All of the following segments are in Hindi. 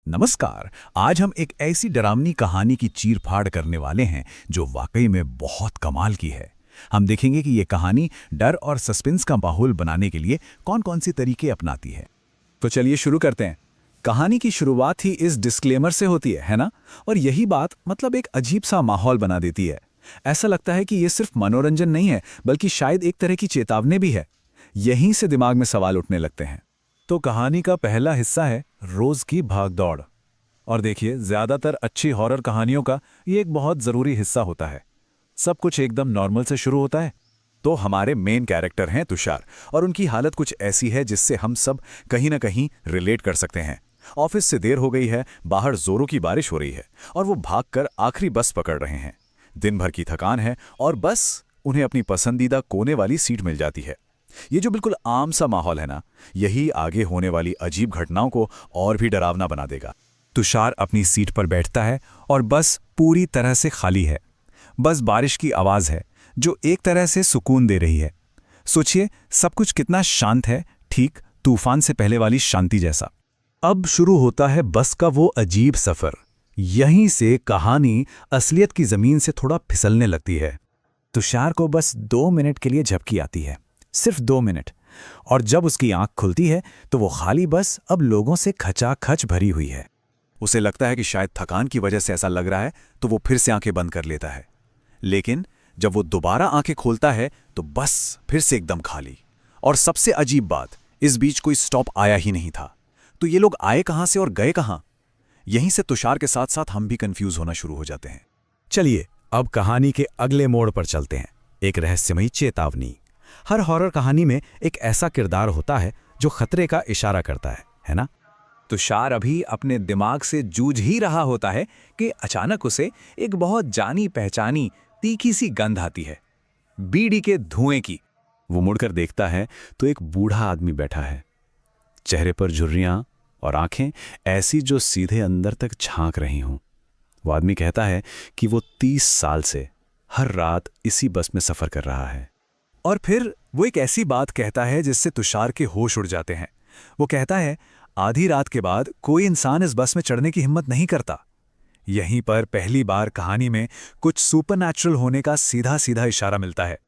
नमस्कार। आज हम एक ऐसी डरावनी कहानी की चीर-फाड़ करने वाले हैं जो वाकई में बहुत कमाल की है। हम देखेंगे कि ये कहानी डर और सस्पेंस का माहौल बनाने के लिए कौन-कौन सी तरीके अपनाती है। तो चलिए शुरू करते हैं। कहानी की शुरुआत ही इस डिस्क्लेमर से होती है ना? और यही बात मतलब एक अजीब सा माहौल बना देती है। ऐसा लगता है कि ये सिर्फ मनोरंजन नहीं है, बल्कि शायद एक तरह की चेतावनी भी है। यहीं से दिमाग में सवाल उठने लगते हैं। तो कहानी का पहला हिस्सा है रोज की भागदौड़। और देखिए, ज्यादातर अच्छी हॉरर कहानियों का ये एक बहुत जरूरी हिस्सा होता है। सब कुछ एकदम नॉर्मल से शुरू होता है। तो हमारे मेन कैरेक्टर हैं तुषार, और उनकी हालत कुछ ऐसी है जिससे हम सब कहीं ना कहीं रिलेट कर सकते हैं। ऑफिस से देर हो गई है, बाहर जोरों की बारिश हो रही है और वो भागकर आखिरी बस पकड़ रहे हैं। दिन भर की थकान है और बस उन्हें अपनी पसंदीदा कोने वाली सीट मिल जाती है। ये जो बिल्कुल आम सा माहौल है ना, यही आगे होने वाली अजीब घटनाओं को और भी डरावना बना देगा। तुषार अपनी सीट पर बैठता है और बस पूरी तरह से खाली है। बस बारिश की आवाज है जो एक तरह से सुकून दे रही है। सोचिए, सब कुछ कितना शांत है, ठीक तूफान से पहले वाली शांति जैसा। अब शुरू होता है बस का वो अजीब सफर। यहीं से कहानी असलियत की जमीन से थोड़ा फिसलने लगती है। तुषार को बस 2 मिनट के लिए झपकी आती है, सिर्फ 2 मिनट। और जब उसकी आंख खुलती है तो वो खाली बस अब लोगों से खचाखच भरी हुई है। उसे लगता है कि शायद थकान की वजह से ऐसा लग रहा है, तो वो फिर से आंखें बंद कर लेता है। लेकिन जब वो दोबारा आंखें खोलता है तो बस फिर से एकदम खाली। और सबसे अजीब बात, इस बीच कोई स्टॉप आया ही नहीं था। तो ये लोग आए कहां से और गए कहां? यहीं से तुषार के साथ साथ हम भी कंफ्यूज होना शुरू हो जाते हैं। चलिए अब कहानी के अगले मोड़ पर चलते हैं। एक रहस्यमयी चेतावनी। हर हॉरर कहानी में एक ऐसा किरदार होता है जो खतरे का इशारा करता है ना? तुषार अभी अपने दिमाग से जूझ ही रहा होता है कि अचानक उसे एक बहुत जानी पहचानी तीखी सी गंध आती है, बीड़ी के धुएं की। वो मुड़कर देखता है तो एक बूढ़ा आदमी बैठा है, चेहरे पर झुर्रियां और आंखें ऐसी जो सीधे अंदर तक झांक रही हों। वो आदमी कहता है कि वो 30 साल से हर रात इसी बस में सफर कर रहा है। और फिर वो एक ऐसी बात कहता है जिससे तुषार के होश उड़ जाते हैं। वो कहता है, आधी रात के बाद कोई इंसान इस बस में चढ़ने की हिम्मत नहीं करता। यहीं पर पहली बार कहानी में कुछ सुपरनैचुरल होने का सीधा सीधा इशारा मिलता है।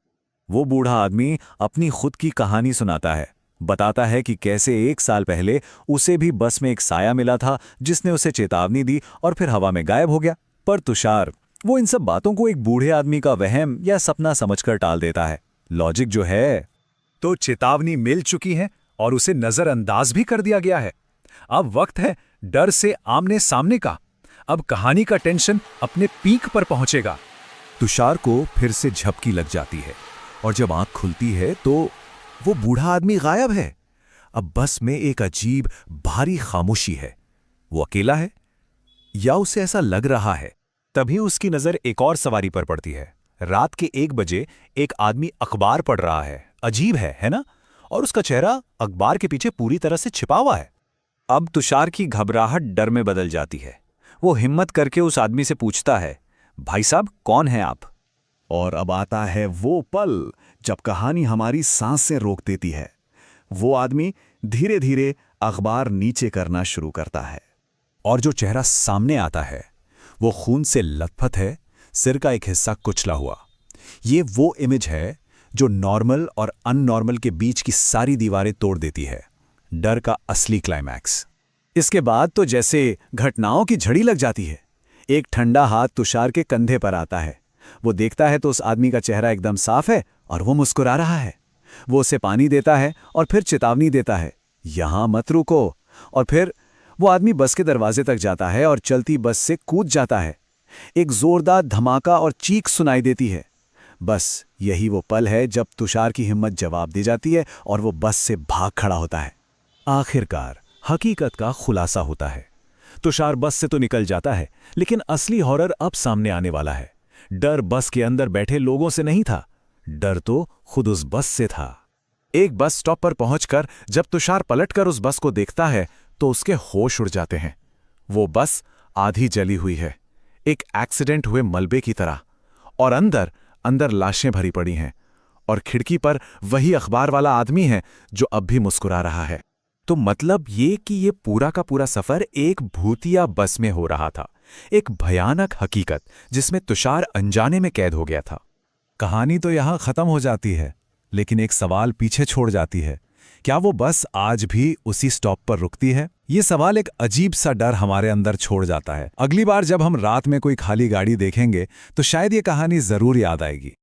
वो बूढ़ा आदमी अपनी खुद की कहानी सुनाता है, बताता है कि कैसे 1 साल पहले उसे भी बस में एक साया मिला था जिसने उसे चेतावनी दी और फिर हवा में गायब हो गया। पर तुषार वो इन सब बातों को एक बूढ़े आदमी का वहम या सपना समझकर टाल देता है। लॉजिक जो है, तो चेतावनी मिल चुकी है और उसे नजरअंदाज भी कर दिया गया है। अब वक्त है डर से आमने सामने का। अब कहानी का टेंशन अपने पीक पर पहुंचेगा। तुषार को फिर से झपकी लग जाती है और जब आंख खुलती है तो वो बूढ़ा आदमी गायब है। अब बस में एक अजीब भारी खामोशी है। वो अकेला है या उसे ऐसा लग रहा है। तभी उसकी नजर एक और सवारी पर पड़ती है। रात के 1 बजे एक आदमी अखबार पढ़ रहा है। अजीब है ना? और उसका चेहरा अखबार के पीछे पूरी तरह से छिपा हुआ है। अब तुषार की घबराहट डर में बदल जाती है। वो हिम्मत करके उस आदमी से पूछता है, भाई साहब कौन हैं आप? और अब आता है वो पल जब कहानी हमारी सांसें रोक देती है। वो आदमी धीरे धीरे अखबार नीचे करना शुरू करता है और जो चेहरा सामने आता है वो खून से लथपथ है, सिर का एक हिस्सा कुचला हुआ। ये वो इमेज है जो नॉर्मल और अननॉर्मल के बीच की सारी दीवारें तोड़ देती है। डर का असली क्लाइमैक्स। इसके बाद तो जैसे घटनाओं की झड़ी लग जाती है। एक ठंडा हाथ तुषार के कंधे पर आता है। वो देखता है तो उस आदमी का चेहरा एकदम साफ है और वो मुस्कुरा रहा है। वो उसे पानी देता है और फिर चेतावनी देता है, यहां मत रुको। और फिर वो आदमी बस के दरवाजे तक जाता है और चलती बस से कूद जाता है। एक जोरदार धमाका और चीख सुनाई देती है। बस यही वो पल है जब तुषार की हिम्मत जवाब दे जाती है और वो बस से भाग खड़ा होता है। आखिरकार हकीकत का खुलासा होता है। तुषार बस से तो निकल जाता है, लेकिन असली हॉरर अब सामने आने वाला है। डर बस के अंदर बैठे लोगों से नहीं था, डर तो खुद उस बस से था। एक बस स्टॉप पर पहुंचकर जब तुषार पलटकर उस बस को देखता है तो उसके होश उड़ जाते हैं। वो बस आधी जली हुई है, एक एक्सीडेंट हुए मलबे की तरह, और अंदर अंदर लाशें भरी पड़ी हैं और खिड़की पर वही अखबार वाला आदमी है जो अब भी मुस्कुरा रहा है। तो मतलब ये कि ये पूरा का पूरा सफर एक भूतिया बस में हो रहा था, एक भयानक हकीकत जिसमें तुषार अनजाने में कैद हो गया था। कहानी तो यहाँ खत्म हो जाती है, लेकिन एक सवाल पीछे छोड़ जाती है। क्या वो बस आज भी उसी स्टॉप पर रुकती है? ये सवाल एक अजीब सा डर हमारे अंदर छोड़ जाता है। अगली बार जब हम रात में कोई खाली गाड़ी देखेंगे तो शायद ये कहानी जरूर याद आएगी।